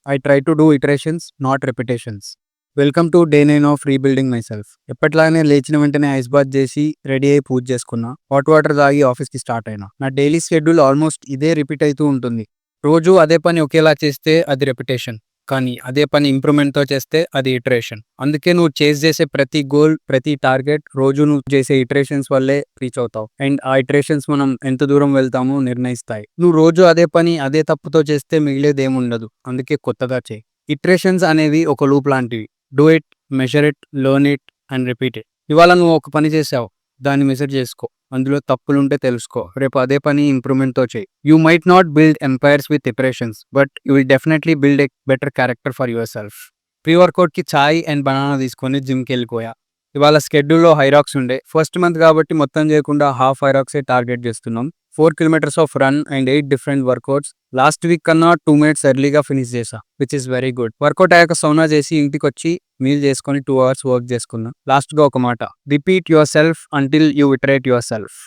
I try to do iterations, not repetitions. Welcome to day 9 of rebuilding myself. ఎప్పట్లానే లేచిన వెంటనే ice bath చేసి ready అయి పూజ చేసుకున్నా. హాట్ వాటర్ తాగి ఆఫీస్కి స్టార్ట్ అయినా. నా డైలీ షెడ్యూల్ ఆల్మోస్ట్ ఇదే రిపీట్ అవుతూ ఉంటుంది. రోజు అదే పని ఒకేలా చేస్తే అది రెపిటేషన్, కానీ అదే పని ఇంప్రూవ్మెంట్తో చేస్తే అది ఇటరేషన్. అందుకే నువ్వు చేసే ప్రతి గోల్, ప్రతి టార్గెట్ రోజు నువ్వు చేసే ఇటరేషన్స్ వల్లే రీచ్ అవుతావు. అండ్ ఆ ఇటరేషన్స్ మనం ఎంత దూరం వెళ్తామో నిర్ణయిస్తాయి. నువ్వు రోజు అదే పని అదే తప్పుతో చేస్తే మిగిలేది ఏముండదు. అందుకే కొత్తగా చేయి. ఇటరేషన్స్ అనేవి ఒక లూప్ లాంటివి. Do it, measure it, learn it and repeat it. ఇవాళ నువ్వు ఒక పని చేసావు, దాన్ని మెజర్ చేసుకో, అందులో తప్పులుంటే తెలుసుకో. రేపు అదే పని ఇంప్రూవ్మెంట్తో చేయి. You might not build empires with iterations, but you will definitely build a better character for yourself. ప్రీ వర్కౌట్కి ఛాయ్ అండ్ బనానా తీసుకొని జిమ్కి వెళ్ళిపోయా. ఇవాళ స్కెడ్యూల్లో హైరాక్స్ ఉండే. ఫస్ట్ మంత్ కాబట్టి మొత్తం చేయకుండా హాఫ్ హైరాక్సే టార్గెట్ చేస్తున్నాం. 4 kilometers of run and 8 different workouts. Last week కన్నా 2 minutes ఎర్లీగా ఫినిష్ చేసా, which is very good. Workout అయ్యాక సౌనా చేసి ఇంటికి వచ్చి మీల్ చేసుకొని 2 hours వర్క్ చేసుకున్నా. లాస్ట్గా ఒక మాట, repeat your self until you iterate your self.